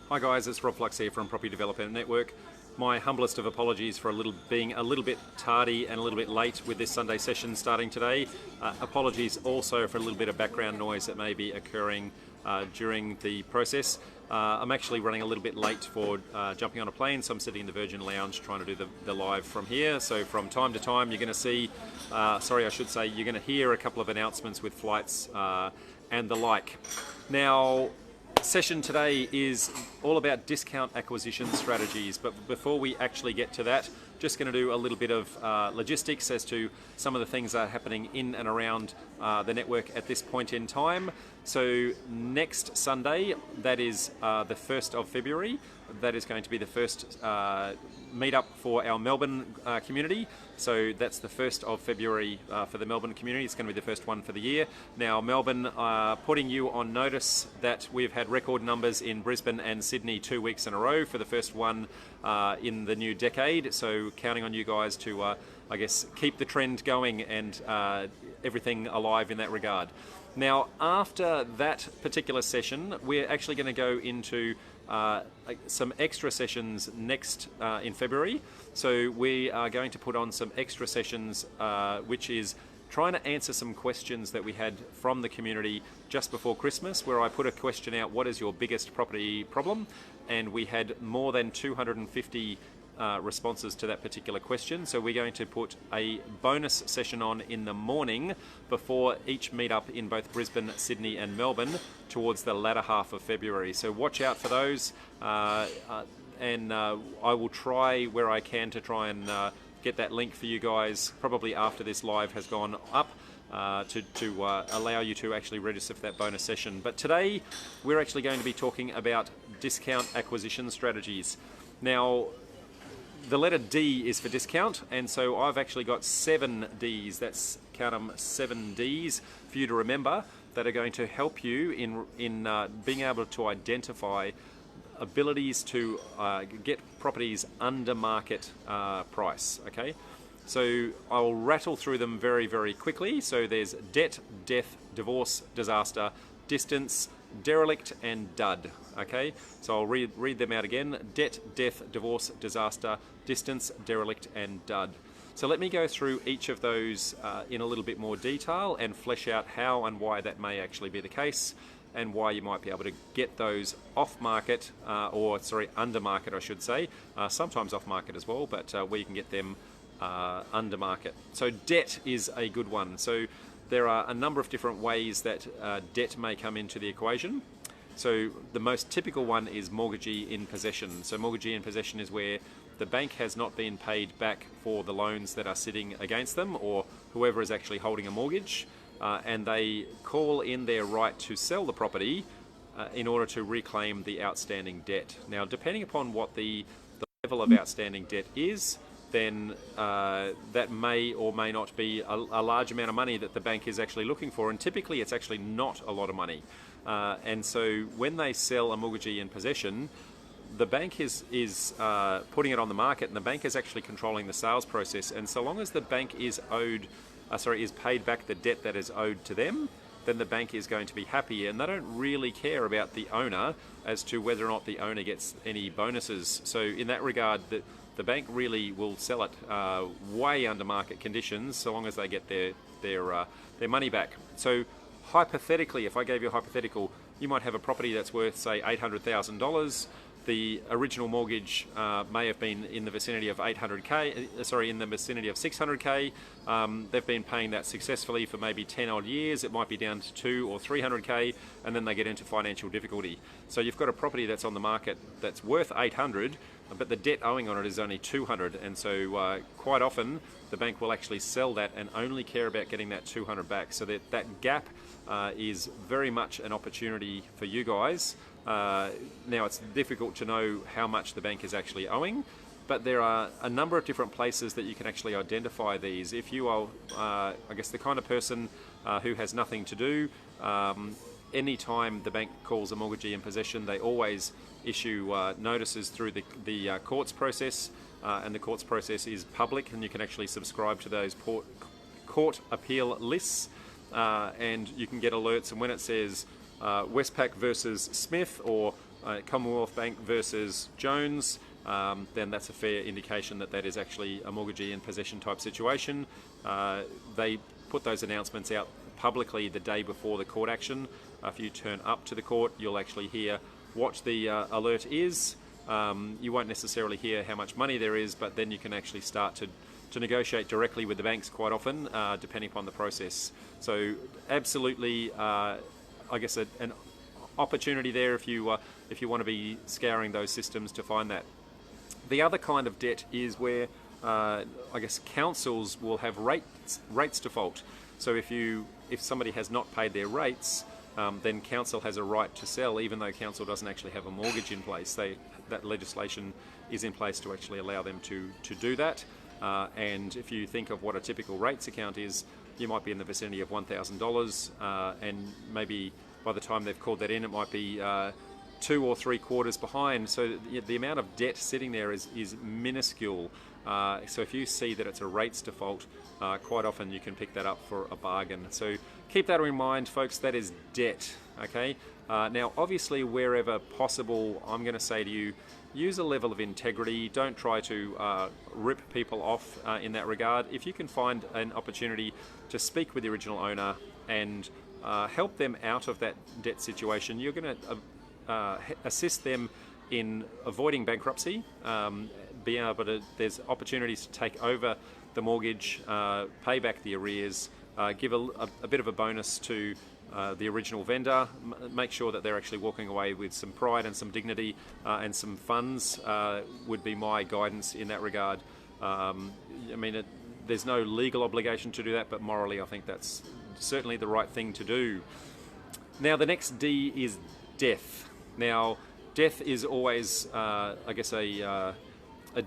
Hi guys, it's Rob Flux here from Property Development Network. My humblest of apologies for being a little bit tardy and a little bit late with this Sunday session starting today. Apologies also for a little bit of background noise that may be occurring during the process. I'm actually running a little bit late for jumping on a plane, so I'm sitting in the Virgin Lounge trying to do the live from here. So from time to time you're going to see, you're going to hear a couple of announcements with flights and the like. Now, session today is all about discount acquisition strategies, but before we actually get to that, just going to do a little bit of logistics as to some of the things that are happening in and around the network at this point in time. So next Sunday, that is the 1st of February, that is going to be the first meetup for our Melbourne community. So that's the 1st of February for the Melbourne community. It's going to be the first one for the year. Now Melbourne, putting you on notice that we've had record numbers in Brisbane and Sydney 2 weeks in a row for the first one in the new decade. So counting on you guys to, I guess, keep the trend going and everything alive in that regard. Now, after that particular session, we're actually going to go into some extra sessions next in February. So we are going to put on some extra sessions, which is trying to answer some questions that we had from the community just before Christmas, where I put a question out, what is your biggest property problem? And we had more than 250 responses to that particular question. So we're going to put a bonus session on in the morning before each meetup in both Brisbane, Sydney and Melbourne towards the latter half of February. So watch out for those and I will try where I can to try and get that link for you guys probably after this live has gone up to allow you to actually register for that bonus session. But today we're actually going to be talking about discount acquisition strategies. Now, the letter D is for discount, and so I've actually got 7 Ds, that's, count them, 7 Ds for you to remember that are going to help you in being able to identify abilities to get properties under market price, okay? So I'll rattle through them very, very quickly. So there's debt, death, divorce, disaster, distance, derelict and dud, okay? So I'll read them out again. Debt, death, divorce, disaster, distance, derelict and dud. So let me go through each of those in a little bit more detail and flesh out how and why that may actually be the case and why you might be able to get those off market, under market I should say, sometimes off market as well, but where you can get them under market. So debt is a good one. So there are a number of different ways that debt may come into the equation. So the most typical one is mortgagee in possession. So mortgagee in possession is where the bank has not been paid back for the loans that are sitting against them, or whoever is actually holding a mortgage, and they call in their right to sell the property in order to reclaim the outstanding debt. Now, depending upon what the level of outstanding debt is, then that may or may not be a large amount of money that the bank is actually looking for, and typically it's actually not a lot of money. And so when they sell a mortgagee in possession, the bank is putting it on the market, and the bank is actually controlling the sales process. And so long as the bank is paid back the debt that is owed to them, then the bank is going to be happy, and they don't really care about the owner as to whether or not the owner gets any bonuses. So in that regard, the bank really will sell it way under market conditions, so long as they get their money back. So hypothetically, if I gave you a hypothetical, you might have a property that's worth, say, $800,000. The original mortgage may have been in the vicinity of in the vicinity of 600K. They've been paying that successfully for maybe 10 odd years. It might be down to 200 or 300K, and then they get into financial difficulty. So you've got a property that's on the market that's worth 800, but the debt owing on it is only 200, and so quite often the bank will actually sell that and only care about getting that 200 back. So that gap is very much an opportunity for you guys. Now, it's difficult to know how much the bank is actually owing, but there are a number of different places that you can actually identify these. If you are, I guess, the kind of person who has nothing to do, any time the bank calls a mortgagee in possession, they always issue notices through the courts process, and the courts process is public, and you can actually subscribe to those court appeal lists, and you can get alerts, and when it says Westpac versus Smith or Commonwealth Bank versus Jones, then that's a fair indication that that is actually a mortgagee in possession type situation. They put those announcements out publicly the day before the court action. If you turn up to the court, you'll actually hear what the alert is. You won't necessarily hear how much money there is, but then you can actually start to negotiate directly with the banks quite often, depending upon the process. So absolutely, I guess an opportunity there if you want to be scouring those systems to find that. The other kind of debt is where I guess councils will have rates default. So if somebody has not paid their rates, then council has a right to sell, even though council doesn't actually have a mortgage in place. That legislation is in place to actually allow them to do that. And if you think of what a typical rates account is, you might be in the vicinity of $1,000, and maybe by the time they've called that in, it might be 2 or 3 quarters behind. So the amount of debt sitting there is minuscule. So if you see that it's a rates default, quite often you can pick that up for a bargain. So keep that in mind, folks. That is debt. Okay. Now, obviously, wherever possible, I'm going to say to you, use a level of integrity. Don't try to rip people off in that regard. If you can find an opportunity to speak with the original owner and help them out of that debt situation, you're going to assist them in avoiding bankruptcy. Being able to, there's opportunities to take over the mortgage, pay back the arrears, give a bit of a bonus to the original vendor, make sure that they're actually walking away with some pride and some dignity and some funds would be my guidance in that regard. I mean, there's no legal obligation to do that, but morally I think that's certainly the right thing to do. Now the next D is death. Now death is always, I guess, a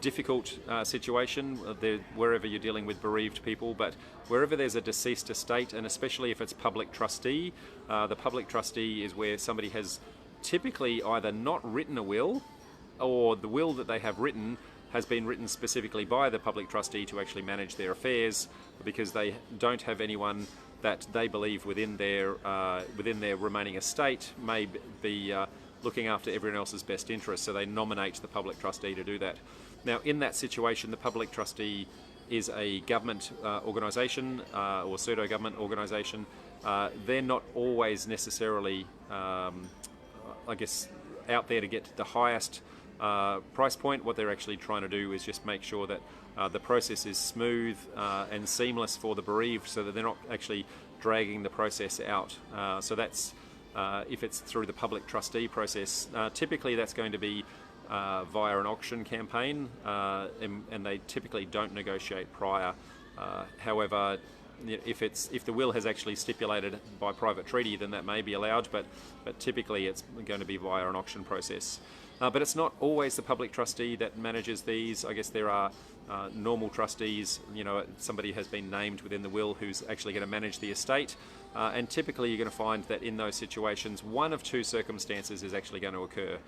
difficult situation wherever you're dealing with bereaved people, but wherever there's a deceased estate, and especially if it's public trustee, the public trustee is where somebody has typically either not written a will, or the will that they have written has been written specifically by the public trustee to actually manage their affairs, because they don't have anyone that they believe within their remaining estate may be looking after everyone else's best interest, so they nominate the public trustee to do that. Now, in that situation, the public trustee is a government organisation or pseudo-government organisation. They're not always necessarily, I guess, out there to get the highest price point. What they're actually trying to do is just make sure that the process is smooth and seamless for the bereaved, so that they're not actually dragging the process out. So that's if it's through the public trustee process. Typically that's going to be via an auction campaign, and they typically don't negotiate prior. However, if the will has actually stipulated by private treaty, then that may be allowed, but typically it's going to be via an auction process. But it's not always the public trustee that manages these. I guess there are normal trustees. You know, somebody has been named within the will who's actually going to manage the estate, and typically you're going to find that in those situations, one of two circumstances is actually going to occur.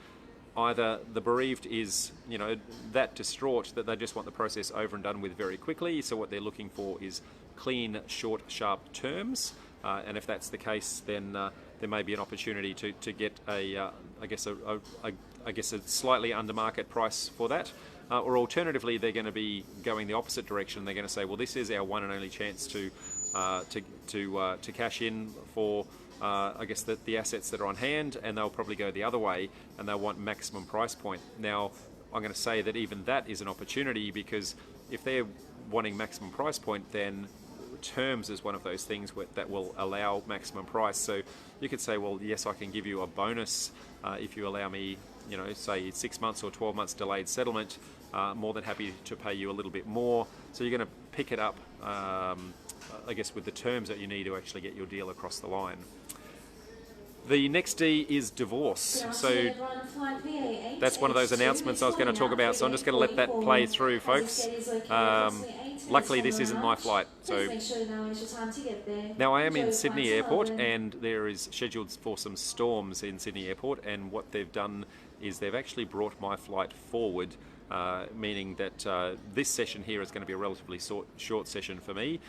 Either the bereaved is, you know, that distraught that they just want the process over and done with very quickly, so what they're looking for is clean, short, sharp terms, and if that's the case, then there may be an opportunity to get a slightly under market price for that, or alternatively they're going to be going the opposite direction. They're going to say, well, this is our one and only chance to cash in for I guess the assets that are on hand, and they'll probably go the other way and they'll want maximum price point. Now, I'm going to say that even that is an opportunity, because if they're wanting maximum price point, then terms is one of those things that will allow maximum price. So you could say, well, yes, I can give you a bonus if you allow me, you know, say 6 months or 12 months delayed settlement. More than happy to pay you a little bit more. So you're going to pick it up, I guess, with the terms that you need to actually get your deal across the line. The next D is divorce. So that's one of those announcements I was going to talk about, so I'm just going to let that play through, folks. Luckily this isn't my flight. So now I am in Sydney Airport, and there is scheduled for some storms in Sydney Airport, and what they've done is they've actually brought my flight forward, meaning that this session here is going to be a relatively short session for me,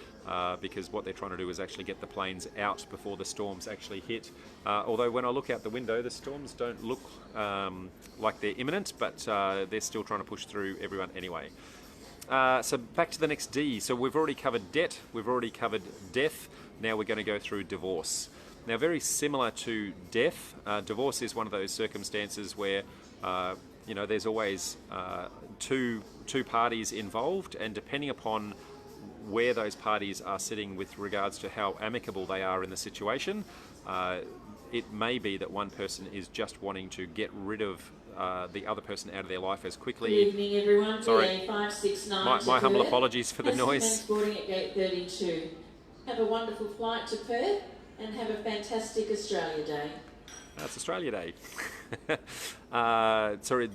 because what they're trying to do is actually get the planes out before the storms actually hit. Although when I look out the window, the storms don't look like they're imminent, but they're still trying to push through everyone anyway. So back to the next D. So we've already covered debt, we've already covered death, now we're going to go through divorce. Now, very similar to death, divorce is one of those circumstances where there's always two parties involved, and depending upon where those parties are sitting with regards to how amicable they are in the situation, it may be that one person is just wanting to get rid of the other person out of their life as quickly. Good evening, everyone. Sorry, PA569 my humble apologies for the noise. Boarding at gate 32. Have a wonderful flight to Perth and have a fantastic Australia Day. It's Australia Day. Sorry,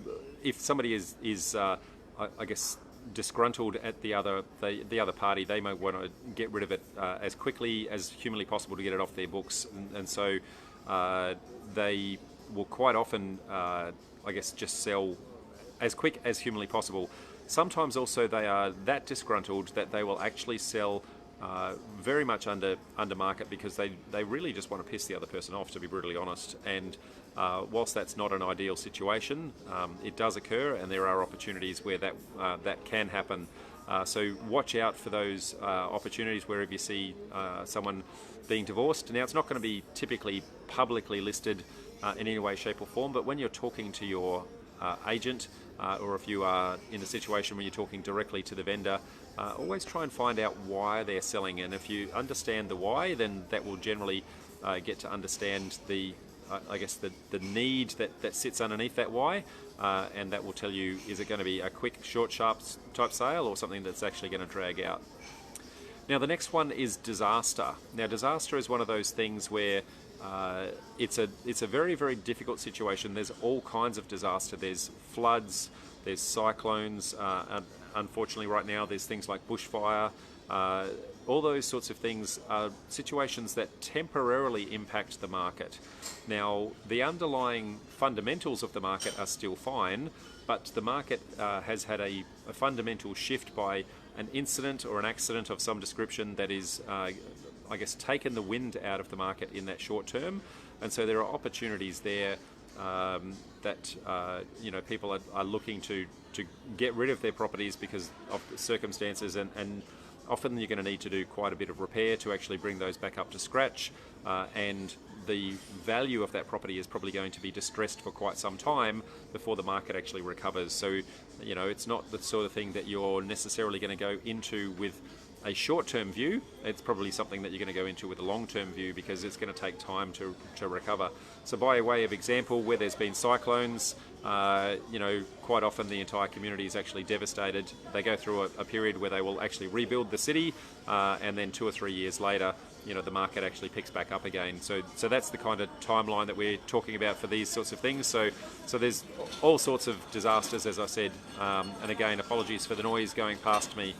if somebody is I guess disgruntled at the other party, they may want to get rid of it as quickly as humanly possible to get it off their books, and so they will quite often I guess just sell as quick as humanly possible. Sometimes also they are that disgruntled that they will actually sell very much under market, because they really just want to piss the other person off, to be brutally honest. And whilst that's not an ideal situation, it does occur, and there are opportunities where that can happen. So watch out for those opportunities wherever you see someone being divorced. Now, it's not going to be typically publicly listed in any way, shape or form, but when you're talking to your agent, or if you are in a situation where you're talking directly to the vendor, always try and find out why they're selling. And if you understand the why, then that will generally get to understand the need that sits underneath that why, and that will tell you, is it going to be a quick, short, sharp type sale, or something that's actually going to drag out. Now, the next one is disaster. Now, disaster is one of those things where it's a very, very difficult situation. There's all kinds of disaster. There's floods, there's cyclones, unfortunately right now there's things like bushfire. All those sorts of things are situations that temporarily impact the market. Now, the underlying fundamentals of the market are still fine, but the market has had a fundamental shift by an incident or an accident of some description that is I guess taken the wind out of the market in that short term. And so there are opportunities there that people are looking to get rid of their properties because of the circumstances, and often you're going to need to do quite a bit of repair to actually bring those back up to scratch, and the value of that property is probably going to be distressed for quite some time before the market actually recovers. So, it's not the sort of thing that you're necessarily going to go into with a short-term view. It's probably something that you're going to go into with a long-term view, because it's going to take time to recover. So by way of example, where there's been cyclones, quite often the entire community is actually devastated. They go through a period where they will actually rebuild the city, and then 2 or 3 years later, the market actually picks back up again. So that's the kind of timeline that we're talking about for these sorts of things. So there's all sorts of disasters, as I said, and again, apologies for the noise going past me.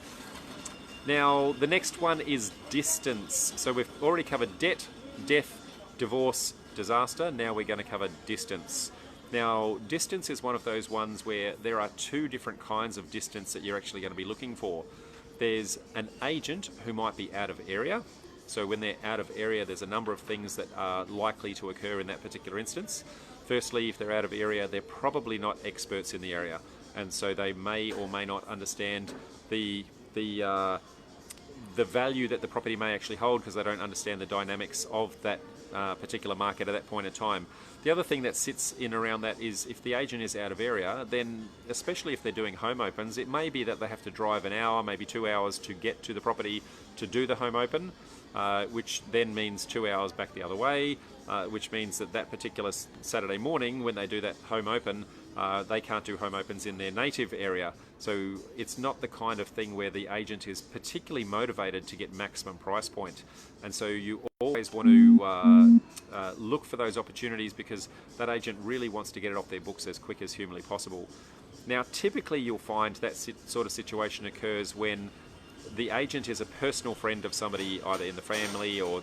Now, the next one is distance. So we've already covered debt, death, divorce, disaster. Now we're going to cover distance. Now, distance is one of those ones where there are two different kinds of distance that you're actually going to be looking for. There's an agent who might be out of area. So when they're out of area, there's a number of things that are likely to occur in that particular instance. Firstly, if they're out of area, they're probably not experts in the area, and so they may or may not understand the value that the property may actually hold, because they don't understand the dynamics of that particular market at that point in time. The other thing that sits in around that is, if the agent is out of area, then especially if they're doing home opens, it may be that they have to drive an hour, maybe 2 hours to get to the property to do the home open, which then means 2 hours back the other way, which means that particular Saturday morning when they do that home open, they can't do home opens in their native area. So it's not the kind of thing where the agent is particularly motivated to get maximum price point. And so you always want to look for those opportunities, because that agent really wants to get it off their books as quick as humanly possible. Now, typically you'll find that sort of situation occurs when the agent is a personal friend of somebody, either in the family or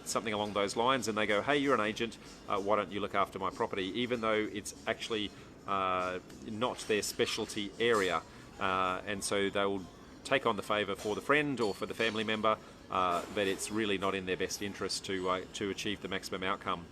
something along those lines, and they go, hey, you're an agent, why don't you look after my property, even though it's actually not their specialty area, and so they will take on the favour for the friend or for the family member, but it's really not in their best interest to achieve the maximum outcome.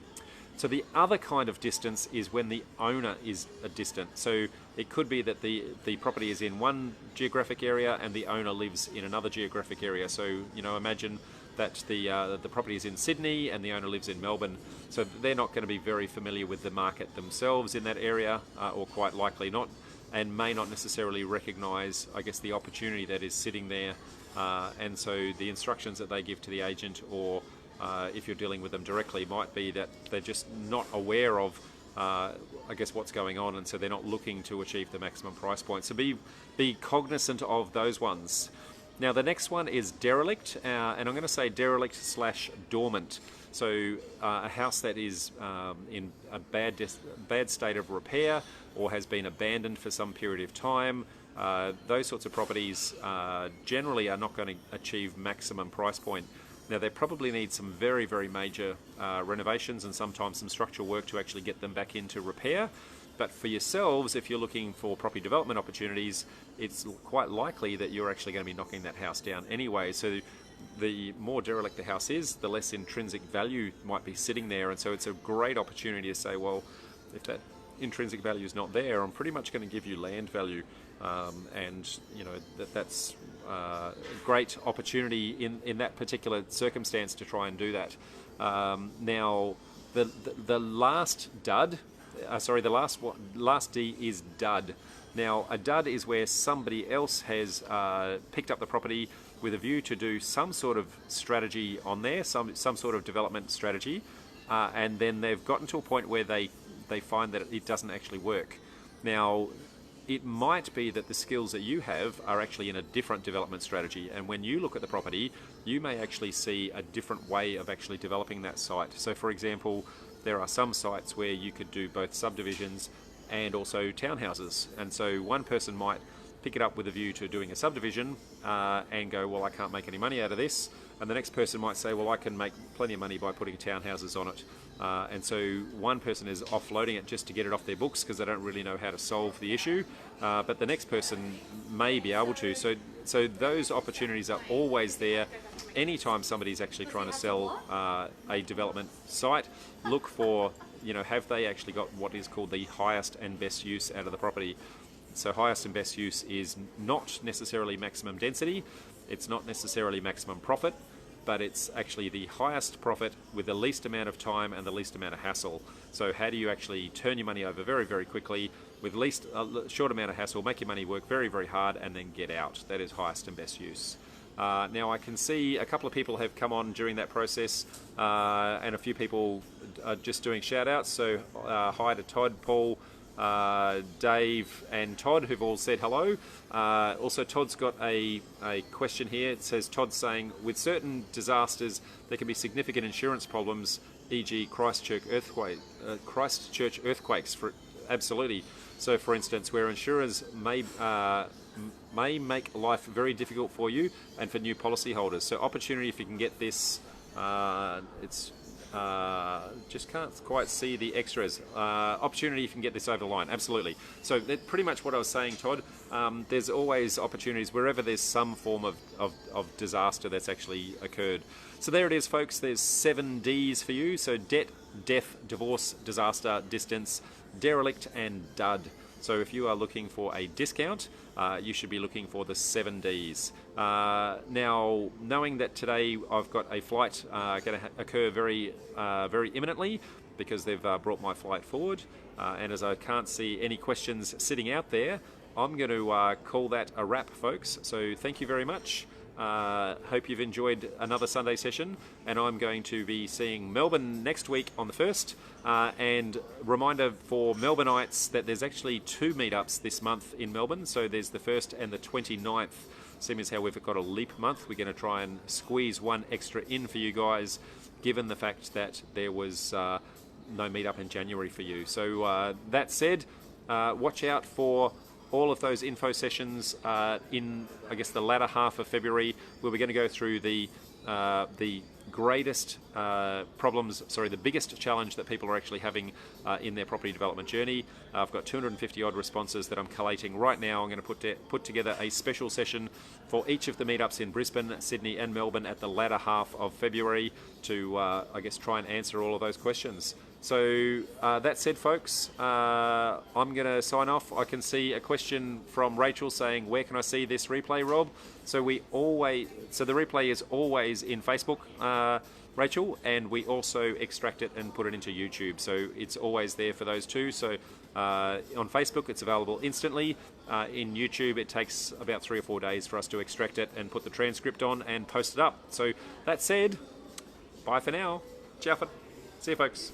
So the other kind of distance is when the owner is distant. So it could be that the property is in one geographic area and the owner lives in another geographic area. So, you know, imagine that the property is in Sydney and the owner lives in Melbourne. So they're not going to be very familiar with the market themselves in that area, or quite likely not, and may not necessarily recognise, I guess, the opportunity that is sitting there. And so the instructions that they give to the agent, or if you're dealing with them directly, might be that they're just not aware of, I guess, what's going on, and so they're not looking to achieve the maximum price point. So be cognizant of those ones. Now the next one is derelict, and I'm going to say derelict / dormant. So a house that is in a bad state of repair or has been abandoned for some period of time. Those sorts of properties generally are not going to achieve maximum price point. Now they probably need some very, very major renovations and sometimes some structural work to actually get them back into repair. But for yourselves, if you're looking for property development opportunities, it's quite likely that you're actually going to be knocking that house down anyway. So the more derelict the house is, the less intrinsic value might be sitting there. And so it's a great opportunity to say, well, if that intrinsic value is not there, I'm pretty much going to give you land value. And you know that's a great opportunity in that particular circumstance to try and do that. Now, the last dud, last D is dud. Now, a dud is where somebody else has picked up the property with a view to do some sort of strategy on there, some sort of development strategy, and then they've gotten to a point where they find that it doesn't actually work. Now, it might be that the skills that you have are actually in a different development strategy, and when you look at the property, you may actually see a different way of actually developing that site. So for example, there are some sites where you could do both subdivisions and also townhouses, and so one person might pick it up with a view to doing a subdivision and go, well, I can't make any money out of this, and the next person might say, well, I can make plenty of money by putting townhouses on it. And so one person is offloading it just to get it off their books because they don't really know how to solve the issue, but the next person may be able to. So those opportunities are always there. Anytime somebody's actually trying to sell a development site, look for, you know, have they actually got what is called the highest and best use out of the property. So highest and best use is not necessarily maximum density, it's not necessarily maximum profit, but it's actually the highest profit with the least amount of time and the least amount of hassle. So how do you actually turn your money over very, very quickly with short amount of hassle, make your money work very, very hard, and then get out? That is highest and best use. Now I can see a couple of people have come on during that process, and a few people are just doing shout outs. So hi to Todd, Paul, Dave and Todd, who've all said hello. Also, Todd's got a question here. It says, Todd's saying, with certain disasters, there can be significant insurance problems, e.g. Christchurch earthquakes. Absolutely. So, for instance, where insurers may make life very difficult for you and for new policyholders. So, opportunity if you can get this. Just can't quite see the extras. Opportunity if you can get this over the line. Absolutely. So that's pretty much what I was saying, Todd. There's always opportunities wherever there's some form of disaster that's actually occurred. So there it is, folks. There's 7 Ds for you. So debt, death, divorce, disaster, distance, derelict and dud. So if you are looking for a discount, you should be looking for the 7 Ds. Now, knowing that today I've got a flight going to occur very imminently because they've brought my flight forward, and as I can't see any questions sitting out there, I'm going to call that a wrap, folks. So thank you very much. Hope you've enjoyed another Sunday session, and I'm going to be seeing Melbourne next week on the 1st. And reminder for Melbourneites that there's actually 2 meetups this month in Melbourne. So there's the 1st and the 29th. Seeing as how we've got a leap month, we're going to try and squeeze one extra in for you guys, given the fact that there was no meetup in January for you. So that said, watch out for all of those info sessions in, I guess, the latter half of February, where we're going to go through the biggest challenge that people are actually having in their property development journey. I've got 250 odd responses that I'm collating right now. I'm going to put together a special session for each of the meetups in Brisbane, Sydney and Melbourne at the latter half of February to, I guess, try and answer all of those questions. So that said, folks, I'm going to sign off. I can see a question from Rachel saying, where can I see this replay, Rob? So the replay is always in Facebook, Rachel, and we also extract it and put it into YouTube. So it's always there for those two. So on Facebook, it's available instantly. In YouTube, it takes about 3 or 4 days for us to extract it and put the transcript on and post it up. So that said, bye for now. Ciao. See you, folks.